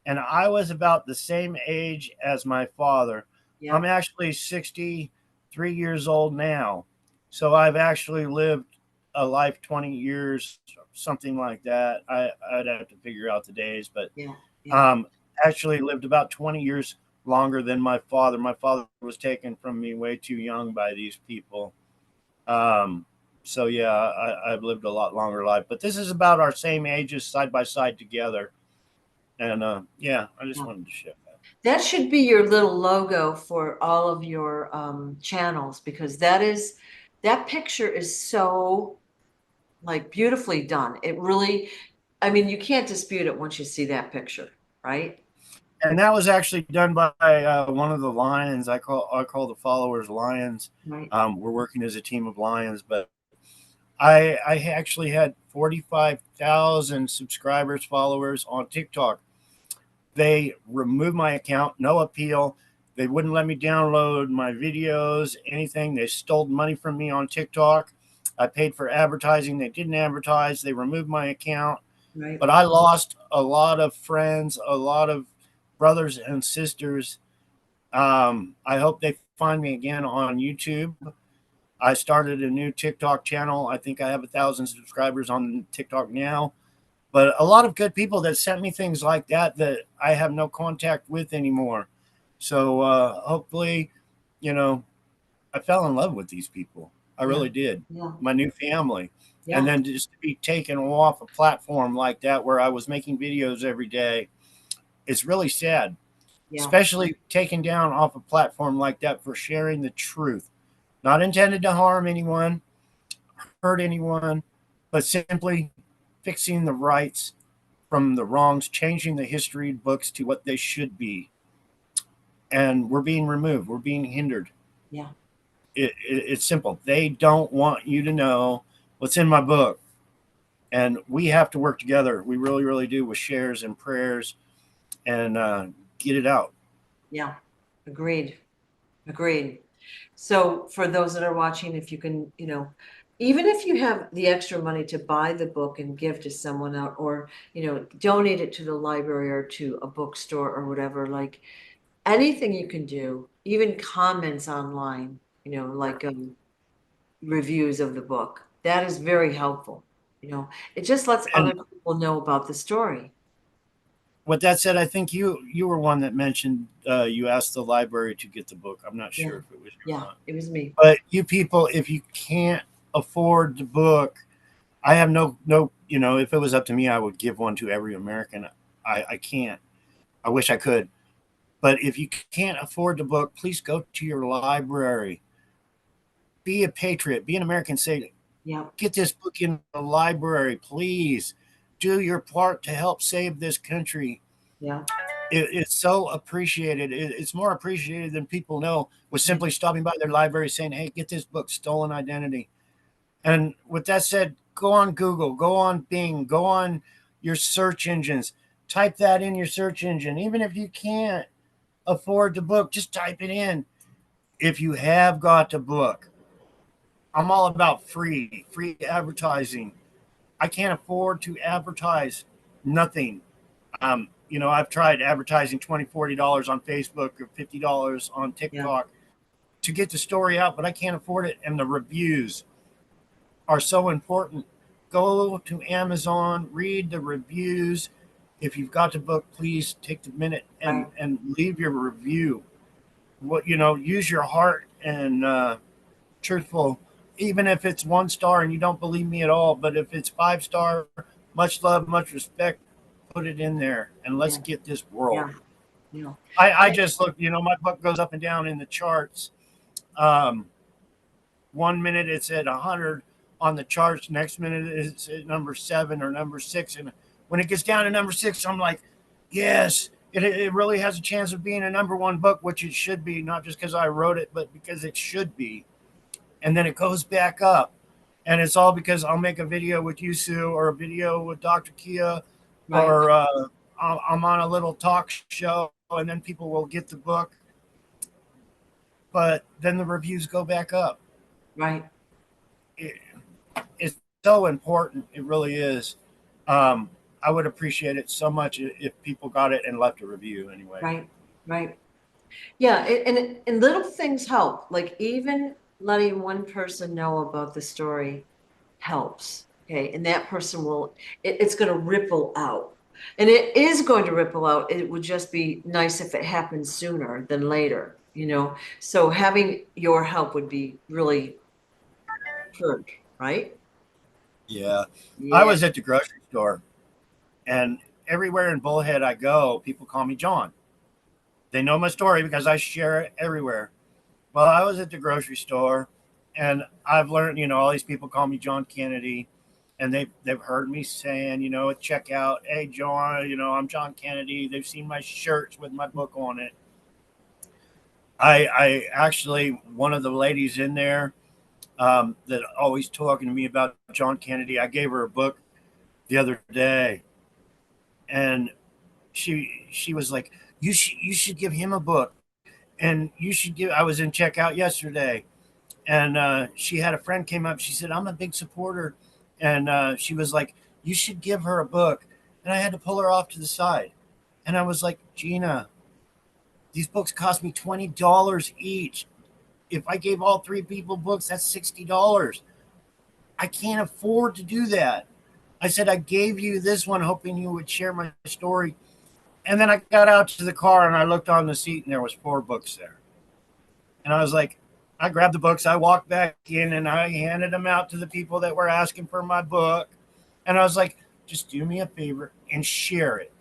and I was about the same age as my father. I'm Yeah, actually 63 years old now. So I've actually lived a life 20 years, something like that. I'd have to figure out the days, but yeah, yeah. um, actually lived about 20 years longer than my father. My father was taken from me way too young by these people. Um, so yeah, I've lived a lot longer life, but this is about our same ages side by side together. And yeah, I just Yeah. wanted to share that. That should be your little logo for all of your channels, because that picture is so like beautifully done. It really, I mean, you can't dispute it once you see that picture, right? And that was actually done by one of the lions. I call the followers lions. Right. We're working as a team of lions, but I actually had 45,000 subscribers, followers on TikTok. They removed my account, no appeal. They wouldn't let me download my videos, anything. They stole money from me on TikTok. I paid for advertising. They didn't advertise. They removed my account. Right. But I lost a lot of friends, a lot of brothers and sisters. I hope they find me again on YouTube. I started a new TikTok channel. I think I have 1,000 subscribers on TikTok now. But a lot of good people that sent me things like that that I have no contact with anymore. So hopefully, you know, I fell in love with these people. I Yeah. really did. Yeah. My new family. And Yeah. then just to be taken off a platform like that where I was making videos every day, it's really sad, Yeah. especially taken down off a platform like that for sharing the truth. Not intended to harm anyone, hurt anyone, but simply fixing the rights from the wrongs, changing the history books to what they should be. And we're being removed, we're being hindered. Yeah. It's simple. They don't want you to know what's in my book. And we have to work together. We really, really do, with shares and prayers, and get it out. Yeah. Agreed. Agreed. So for those that are watching, if you can, even if you have the extra money to buy the book and give to someone out, or, donate it to the library or to a bookstore or whatever, like anything you can do, even comments online, like reviews of the book, that is very helpful. It just lets And other people know about the story. with that said, I think you were one that mentioned you asked the library to get the book. I'm not Yeah. sure if it was you or Yeah. not. It was me. But you people, if you can't afford the book, I have no. If it was up to me, I would give one to every American. I can't. I wish I could. But if you can't afford the book, please go to your library. Be a patriot. Be an American citizen. Yeah. Get this book in the library, please. Do your part to help save this country. Yeah. It's so appreciated. It's more appreciated than people know, with Yeah. simply stopping by their library saying, hey, get this book, Stolen Identity. And with that said, go on Google, go on Bing, go on your search engines. Type that in your search engine. Even if you can't afford the book, just type it in. If you have got the book, I'm all about free advertising. I can't afford to advertise nothing. I've tried advertising $20, $40 on Facebook or $50 on Yeah. TikTok to get the story out, but I can't afford it. And the reviews are so important. Go to Amazon, read the reviews. If you've got the book, please take the minute and Right. leave your review. Use your heart and truthful, even if it's 1 star and you don't believe me at all. But if it's 5 star, much love, much respect, put it in there and let's Yeah. get this world. Yeah. Yeah. I just look, my book goes up and down in the charts. Um, 1 minute it's at 100 on the charts, next minute it's at number 7 or number 6. And when it gets down to number 6, I'm like, yes, it really has a chance of being a number one book, which it should be, not just because I wrote it, but because it should be. And then it goes back up. And it's all because I'll make a video with Yusu or a video with Dr. Kia Right. or I'm on a little talk show, and then people will get the book, but then the reviews go back up. Right. It, it's so important. It really is. Um, I would appreciate it so much if people got it and left a review anyway. Right. Right. Yeah, and little things help. Like even letting one person know about the story helps. Okay, and that person will it's going to ripple out. And it is going to ripple out. It would just be nice if it happened sooner than later, you know. So having your help would be really good, right? Yeah. I Yeah. was at the grocery store, and everywhere in Bullhead I go, people call me John. They know my story because I share it everywhere. Well, I was at the grocery store, and I've learned, all these people call me John Kennedy, and they've heard me saying, at checkout, "Hey, John, I'm John Kennedy." They've seen my shirts with my book on it. I actually, one of the ladies in there that always talking to me about John Kennedy, I gave her a book the other day, and she was like, "You should give him a book, and you should give." I was in checkout yesterday, and she had a friend came up. She said, "I'm a big supporter," and she was like, "You should give her a book." And I had to pull her off to the side, and I was like, "Gina, these books cost me $20 each. If I gave all three people books, that's $60. I can't afford to do that." I said, "I gave you this one hoping you would share my story." And then I got out to the car and I looked on the seat and there was four books there. And I was like, I grabbed the books, I walked back in and I handed them out to the people that were asking for my book. And I was like, just do me a favor and share it.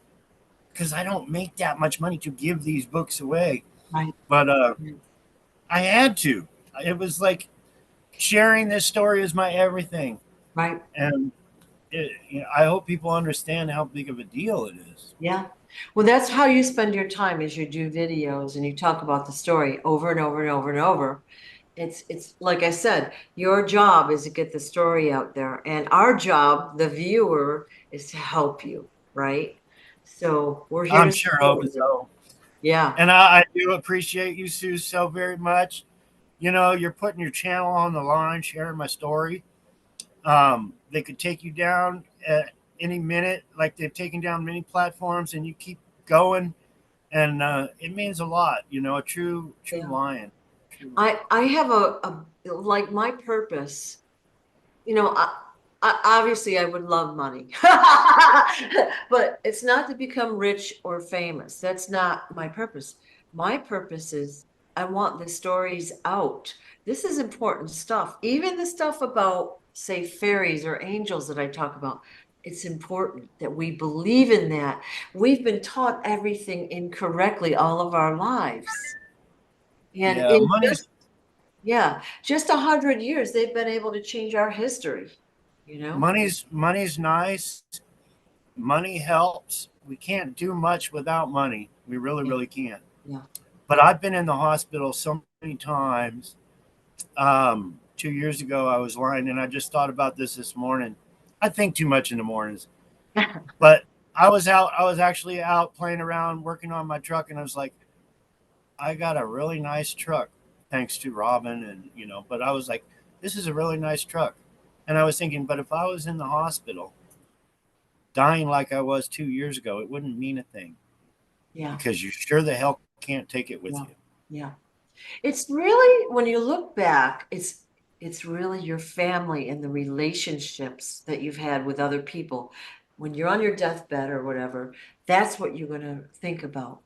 Because I don't make that much money to give these books away. Right. But I had to. It was like sharing this story is my everything. Right. And I hope people understand how big of a deal it is. Yeah. Well, that's how you spend your time as you do videos and you talk about the story over and over and over and over. It's like I said, your job is to get the story out there, and our job, the viewer, is to help you, right? So we're here I'm to sure support hoping you. so. Yeah. And I do appreciate you, Sue, so very much. You're putting your channel on the line, sharing my story. They could take you down at any minute, like they've taken down many platforms, and you keep going, and it means a lot. A true Yeah. lion, true lion. I have a like my purpose, you know, obviously I would love money, but it's not to become rich or famous. That's not my purpose. My purpose is I want the stories out. This is important stuff. Even the stuff about, say, fairies or angels that I talk about, it's important that we believe in that. We've been taught everything incorrectly all of our lives. And Yeah, in just, yeah, just 100 years, they've been able to change our history, you know? money's nice. Money helps. We can't do much without money. We really, Yeah, really can't. yeah, But I've been in the hospital so many times. 2 years ago, I was lying, and I just thought about this morning. I think too much in the mornings, but I was out. I was actually out playing around, working on my truck, and I was like, I got a really nice truck, thanks to Robin, and But I was like, this is a really nice truck, and I was thinking, but if I was in the hospital, dying like I was 2 years ago, it wouldn't mean a thing yeah, because you sure the hell can't take it with yeah, you. yeah. It's really, when you look back, it's really your family and the relationships that you've had with other people. When you're on your deathbed or whatever, that's what you're going to think about.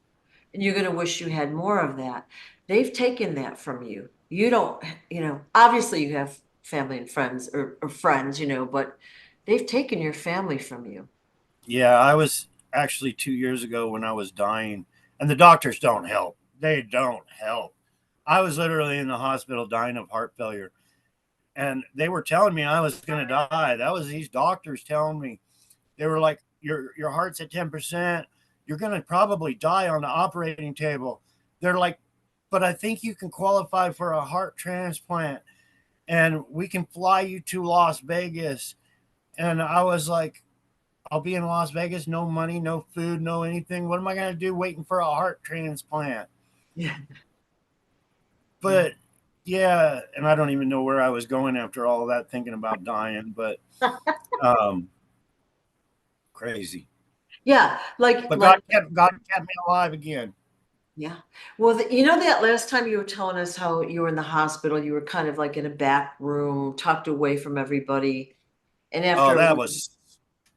And you're going to wish you had more of that. They've taken that from you. You don't, obviously you have family and friends or friends, but they've taken your family from you. Yeah, I was actually 2 years ago when I was dying, and the doctors don't help. They don't help. I was literally in the hospital dying of heart failure, and they were telling me I was going to die. That was these doctors telling me. They were like, "Your heart's at 10%. You're going to probably die on the operating table." They're like, "But I think you can qualify for a heart transplant, and we can fly you to Las Vegas." And I was like, I'll be in Las Vegas, no money, no food, no anything. What am I going to do waiting for a heart transplant? Yeah. Yeah. But yeah, and I don't even know where I was going after all that, thinking about dying, but um, crazy. Yeah. But God kept me alive again. Yeah. Well, you know, that last time you were telling us how you were in the hospital, you were kind of like in a back room, tucked away from everybody. And Oh, after,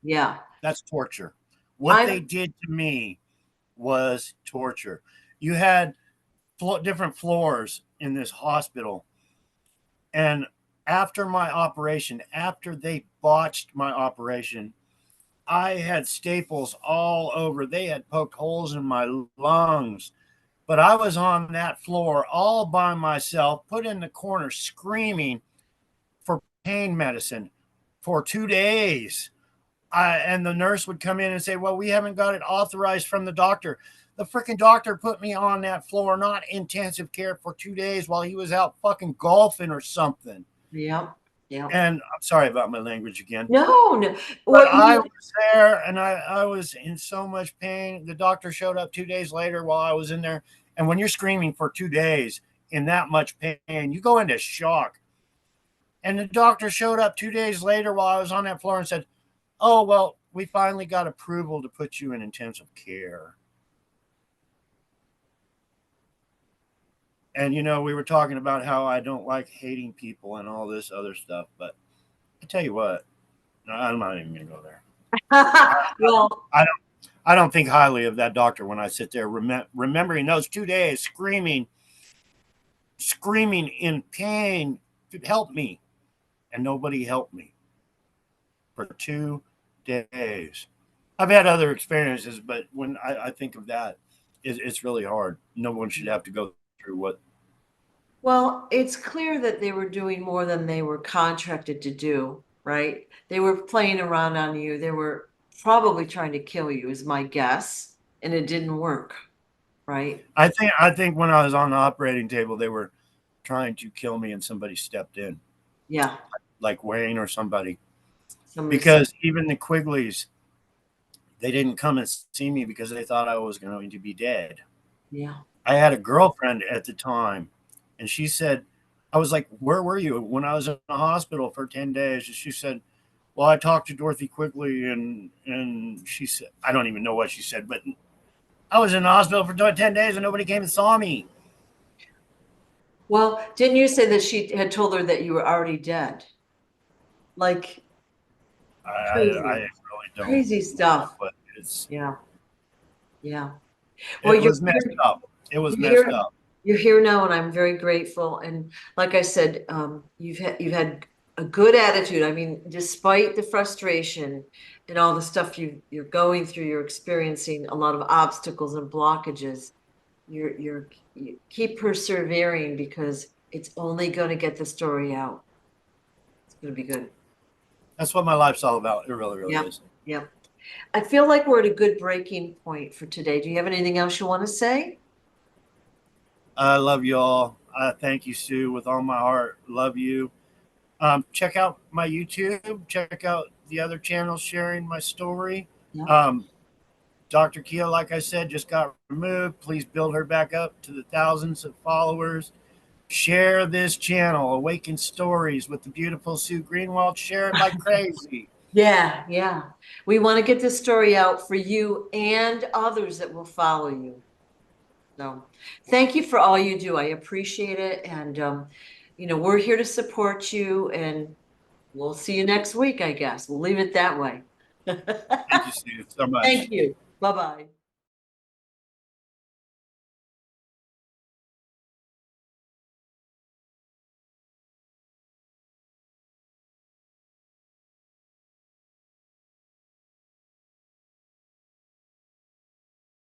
yeah, that's torture. What they I'm, did to me was torture. You had different floors in this hospital, and after they botched my operation, I had staples all over. They had poked holes in my lungs. But I was on that floor all by myself, put in the corner, screaming for pain medicine for 2 days. And the nurse would come in and say, "Well, we haven't got it authorized from the doctor." The freaking doctor put me on that floor, not intensive care, for 2 days while he was out fucking golfing or something. yeah, yeah. And I'm sorry about my language again. No, no. But Well, I was there and I was in so much pain. The doctor showed up 2 days later while I was in there. And when you're screaming for 2 days in that much pain, you go into shock. And the doctor showed up 2 days later while I was on that floor and said, "Oh, well, we finally got approval to put you in intensive care." And, we were talking about how I don't like hating people and all this other stuff. But I tell you what, I'm not even going to go there. well, I I don't think highly of that doctor when I sit there remembering those 2 days screaming in pain to help me, and nobody helped me for 2 days. I've had other experiences, but when I think of that, it's really hard. No one should have to go through what. well, it's clear that they were doing more than they were contracted to do, right? They were playing around on you. They were probably trying to kill you, is my guess, and it didn't work, right? I think when I was on the operating table, they were trying to kill me, and somebody stepped in, Yeah, like Wayne or somebody, somebody said, because even the Quigleys, they didn't come and see me because they thought I was going to be dead. yeah. I had a girlfriend at the time, and she said, I was like, "Where were you when I was in the hospital for 10 days?" And she said, "Well, I talked to Dorothy Quigley," and she said, I don't even know what she said, but I was in the hospital for 10 days and nobody came and saw me. Well, didn't you say that she had told her that you were already dead? Like I crazy, really don't crazy know, stuff. but it's Yeah, yeah. Well, it was messed up. It was you're messed here, up. you're here now, and I'm very grateful. And like I said, you've had a good attitude. I mean, despite the frustration and all the stuff you're going through, you're experiencing a lot of obstacles and blockages. You keep persevering because it's only going to get the story out. It's going to be good. That's what my life's all about. It really, really Yeah, is. yeah. I feel like we're at a good breaking point for today. Do you have anything else you want to say? I love you all. Thank you, Sue, with all my heart. Love you. Check out my YouTube. Check out the other channels sharing my story. Yeah. Um, Dr. Kia, like I said, just got removed. Please build her back up to the thousands of followers. Share this channel, Awaken Stories with the beautiful Sue Greenwald. Share it like crazy. Yeah, yeah. We want to get this story out for you and others that will follow you. So thank you for all you do. I appreciate it. And, we're here to support you, and we'll see you next week, I guess. We'll leave it that way. Thank you, Sue, so much. Thank you. Bye-bye.